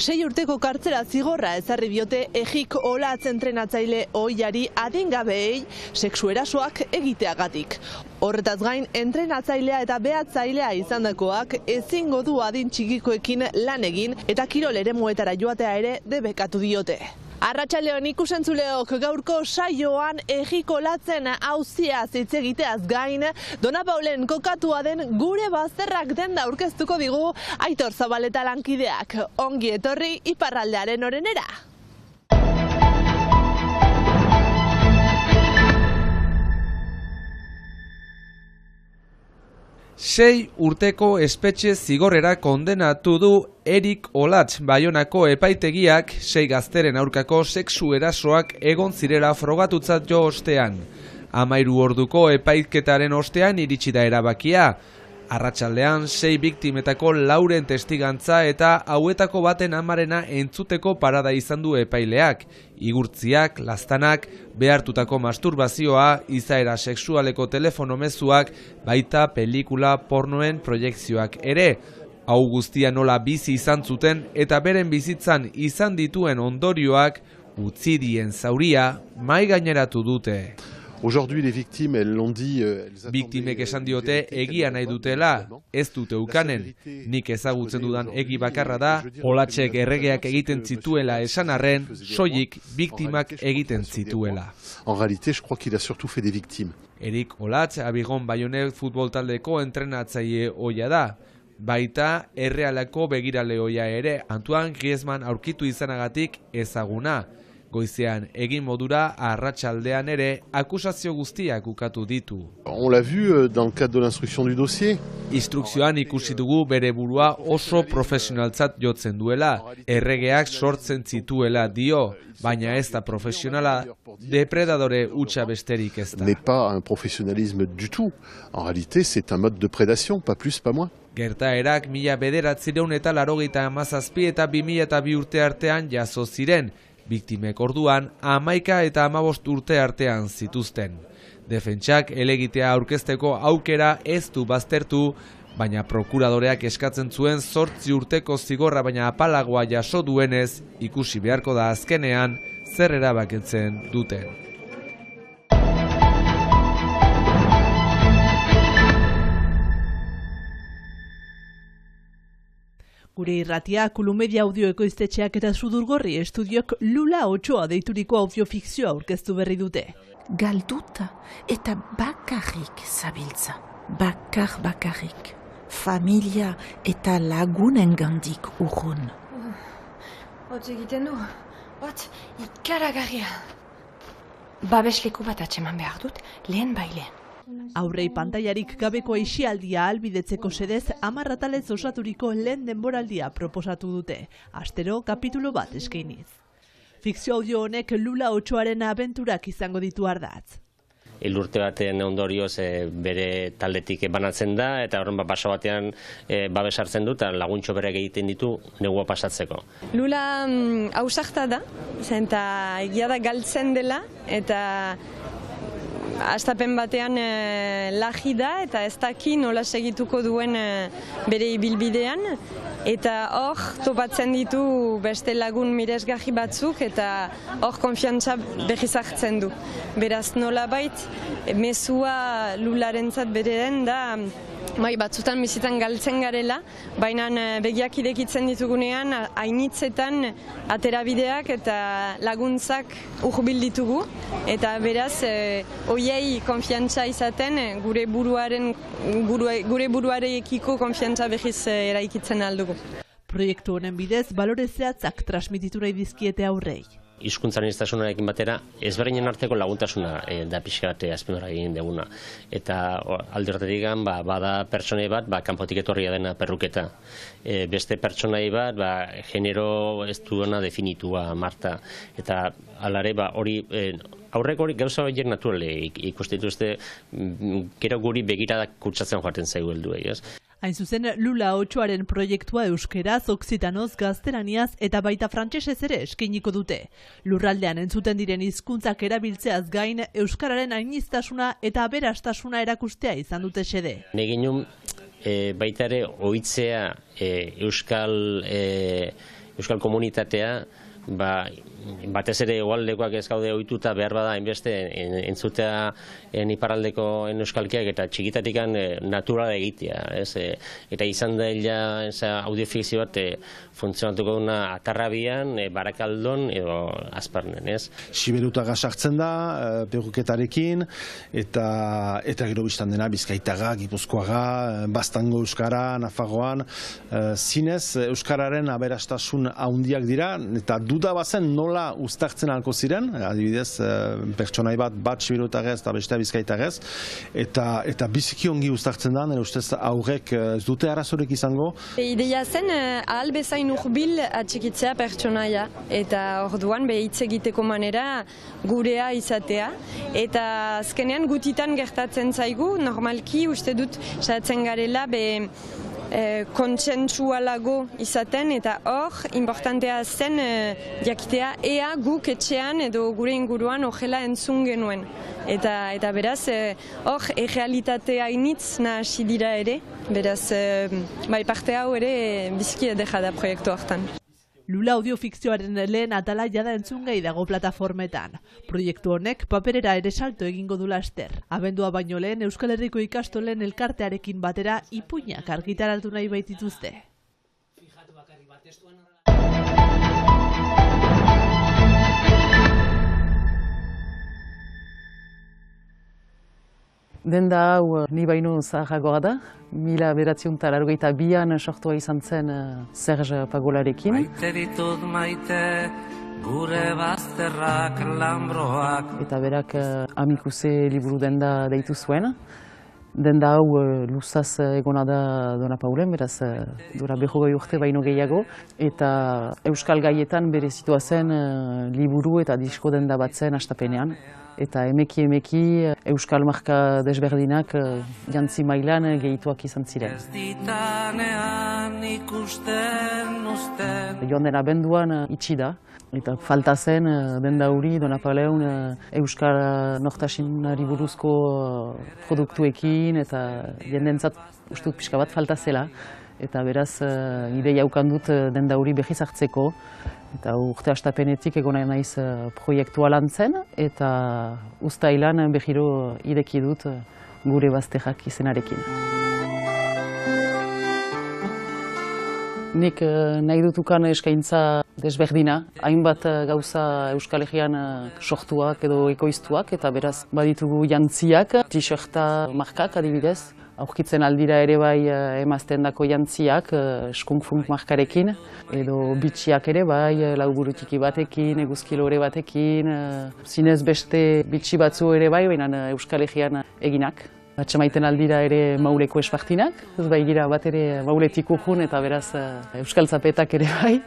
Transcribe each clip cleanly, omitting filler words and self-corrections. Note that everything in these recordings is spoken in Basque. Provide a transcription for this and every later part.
6 urteko kartzela zigorra ezarri diote Ejik Olatz entrenatzaile ohiari adingabeei sexu erasoak egiteagatik. Horretaz gain, entrenatzailea eta behatzailea izandakoak ezingo du adin txikikoekin lan egin eta kirol eremuetara joatea ere debekatu diote. Arratsaldeon ikusentzuleok, gaurko saioan Ejik Olatzen auziaz hitz egiteaz gain, Dona Paulen kokatua den Gure Bazterrak denda aurkeztuko digu Aitor Zabaleta lankideak. Ongi etorri iparraldearen orenera. Sei urteko espetxe zigorrera kondenatu du Erik Olatz Baionako epaitegiak 6 gazteren aurkako sexu erasoak egon zirela frogatutzat jo ostean. 13 orduko epaiketaren ostean iritsi da erabakia. Arratsaldean 6 biktimetako 4 testigantza eta hauetako baten amarena entzuteko parada izan du epaileak. Igurtziak, laztanak, behartutako masturbazioa, izaera sexualeko telefono mezuak, baita pelikula pornoen proiekzioak ere. Hau guztia nola bizi izan zuten eta beren bizitzan izan dituen ondorioak utzi dien zauria mahai gaineratu dute. Biktimek esan diote egia nahi dutela, ez dute ukanen. Nik ezagutzen dudan egi bakarra da, Olatzek erregeak egiten zituela esan arren, soilik biktimak egiten zituela. Erik Olatz Abigon Baionek futbol taldeko entrenatzaile ohia da. Baita Errealako begirale ohia ere Antoine Griezmann aurkitu izanagatik ezaguna. Goizean egin modura arratsaldean ere akusazio guztiak ukatu ditu. Instrukzioan ikusi dugu bere burua oso profesionaltzat jotzen duela, erregeak sortzen zituela dio, baina ez da profesionala, depredadore hutsa besterik ez da. Gertaerak 1987 eta 2002 urte artean jazo ziren, biktimek orduan 11 eta 15 urte artean zituzten. Defentsak helegitea aurkezteko aukera ez du baztertu, baina prokuradoreak eskatzen zuen 8 urteko zigorra baina apalagoa jaso duenez, ikusi beharko da azkenean zer erabakitzen duten. Gure irratia, Kulumedia audio ekoiztetxeak eta Sudurgorri estudiok Lula Otsoa deituriko audiofikzioa aurkeztu berri dute. Galduta eta bakarrik zabiltza. Bakarrik. Familia eta lagunengandik urrun. Hotz egiten du. Hotz, ikaragarria. Babesleku bat atxeman behar dut, lehen bailean. Aurrei pantailarik gabeko aisialdia ahalbidetzeko sedez 10 atalez osaturiko lehen denboraldia proposatu dute, astero kapitulo bat eskainiz. Fikzio audio honek Lula Otsoaren abenturak izango ditu ardatz. Urte baten ondorioz bere taldetik banatzen da, eta horren paso batean babesartzen du, eta laguntxo berak egiten ditu negua pasatzeko. Lula ausarta da, eta egia da galtzen dela, eta astapen batean lagi da eta ez daki nola segituko duen bere ibilbidean, eta hor topatzen ditu beste lagun miresgarri batzuk eta hor konfiantza berriz hartzen du. Beraz nolabait mezua Lularentzat bereren da batzutan bizitan galtzen garela, baina begiak irekitzen ditugunean hainitzetan aterabideak eta laguntzak urbil ditugu, eta beraz hoiei konfiantza izaten gure buruarekiko konfiantza berriz eraikitzen aldugu. Proiektu honen bidez balore zehatzak transmititu nahi dizkiete aurrei. Hizkuntzaren iztasunarekin batera, ezberdinen arteko laguntasuna da pixkat azpimarra egin deguna. Eta alde horretatik bada pertsonai bat, kanpotik etorria dena perruketa. Beste pertsonai bat, genero ez duena definitua, Marta. Eta alare hori aurreko hori gauza horiek naturale ikusten dituzte, gero guri begiradak kutsatzen joaten zaigu helduei, ez? Hain zuzen, Lula Otsoaren proiektua euskeraz, oksitanoz, gaztelaniaz eta baita frantsesez ere eskainiko dute. Lurraldean entzuten diren hizkuntzak erabiltzeaz gain, euskararen ainiztasuna eta aberastasuna erakustea izan dute xede. Neginun baita ere ohitzea euskal euskal komunitatea batez ere hegoaldekoak ez gaude ohituta behar bada hainbeste entzutea iparraldeko euskalkiak eta txikitatikan naturala egitea, eta izan da audiofikzio bat funtzionatuko duna Atarrabian, Barakaldon edo Azparnen, ez? Siberutaga sartzen da, peruketarekin, eta gero biztan dena Bizkaitaga, Gipuzkoaga, Baztango euskara, Nafarroan, zinez euskararen aberastasun handiak dira, eta duda bazen nola uztartzen alko ziren, adibidez, pertsonai bat siberutagez eta bestea Bizkaitagez, eta biziki ongi uztartzen da, nire ustez aurrek ez dute arazorik izango. Ideia zen, ahal bezain urbil atxikitzea pertsonaia, eta orduan hitz egiteko manera gurea izatea, eta azkenean gutitan gertatzen zaigu, normalki uste dut saiatzen garela kontsentsualago izaten, eta hor, importantea zen jakitea ea guk etxean edo gure inguruan horrela entzun genuen. Eta beraz, hor, errealitatea initz nahasi dira ere, beraz, parte hau ere biziki edera da proiektu hartan. Lula audiofikzioaren lehen atala jada entzungai dago plataformetan. Proiektu honek paperera ere salto egingo du laster. Abendua baino lehen Euskal Herriko ikastolen elkartearekin batera ipuinak argitaratu nahi baitituzte. Denda hau ni baino zaharragoa da, 1982an sortua izan zen Serge Pagolarekin. Maite ditut maite, gure bazterrak lambroak. Eta berak Amikuse liburu denda deitu zuen. Denda hau luzaz egona da Dona Paulen, beraz dura 20 urte baino gehiago. Eta euskal gaietan bere zitua zen liburu eta disko denda bat zen hastapenean. Eta emeki euskal marka desberdinak jantzi mailan gehituak izan ziren. Ez ditanean ikusten uzten. Joan den abenduan itxi da. Eta falta zen denda hori Dona Paulen euskal nortasunari buruzko produktuekin eta jendentzat ustut pixka bat falta zela. Eta beraz ideia ukan dut denda hori behiz hartzeko. Eta urte hastapenetik egona naiz proiektua lan zen, eta uztailan behiro ideki dut gure bazterrak izenarekin. Nik nahi dutukan eskaintza desberdina, hainbat gauza Euskal Herrian sortuak edo ekoiztuak, eta beraz baditugu jantziak, t-shirta markak adibidez, aurkitzen aldira ere bai emaztendako jantziak, skunk-funk markarekin, edo bitxiak ere bai, lauburu txiki batekin, eguzkilore batekin, zinez beste bitxi batzu ere bai, baina Euskal Herrian eginak. Atxamaiten aldira ere mauleko espartinak, ez bai gira bat ere mauletik urjun eta beraz Euskal Zapetak ere bai.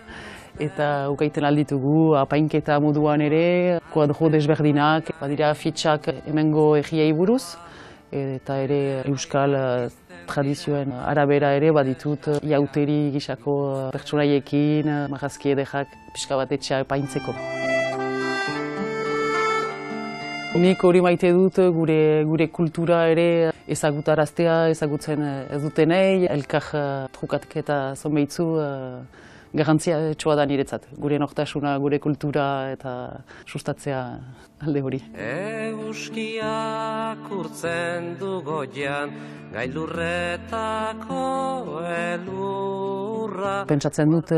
Eta ukaiten alditugu apainketa moduan ere, kuadro desberdinak, badira fitxak hemengo egiei buruz. Eta ere euskal tradizioen arabera ere baditut iauteri gisako pertsonaiekin, marrazki edekak pixka bat etxea paintzeko. Nik hori maite dut gure kultura ere ezagutaraztea, ezagutzen ez dutenei, elkar trukatketa zonbeitzu garrantzia txoa da niretzat. Gure nortasuna, gure kultura eta sustatzea alde hori. Euskiak urtzen du goian, gailurretako elurra. Pentsatzen dut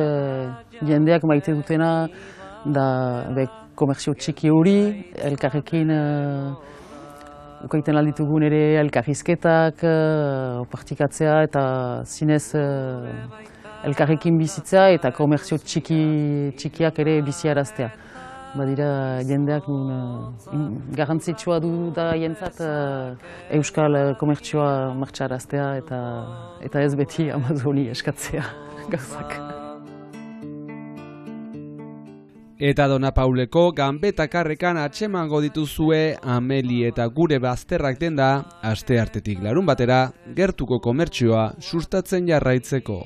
jendeak maite dutena da komerzio txiki hori, elkarrekin ukaiten alditugun ere elkarrizketak, partikatzea eta zinez elkarrekin bizitza eta komerzio txikiak ere biziaraztea. Badira jendeak garrantzitsua du da jentzat euskal komertzioa martxaraztea eta ez beti Amazoni eskatzea gauzak. Eta Dona Pauleko ganbetakarrekan atxemango dituzue Ameli eta gure bazterrak denda asteartetik larun batera gertuko komertzioa sustatzen jarraitzeko.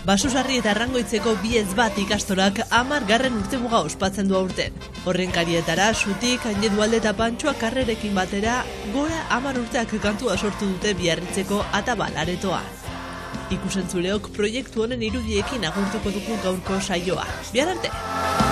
Basusarri eta Arrangoitzeko 2 ikastorak 10. urtemuga ospatzen du aurten. Horren karietara, Sutik, Anjedualde eta Pantxoa karrerekin batera, gora 10 urteak kantua sortu dute Biarritzeko Atabal aretoa. Ikusentzuleok proiektu honen irudiekin agurtuko dugu gaurko saioa. Bihar arte!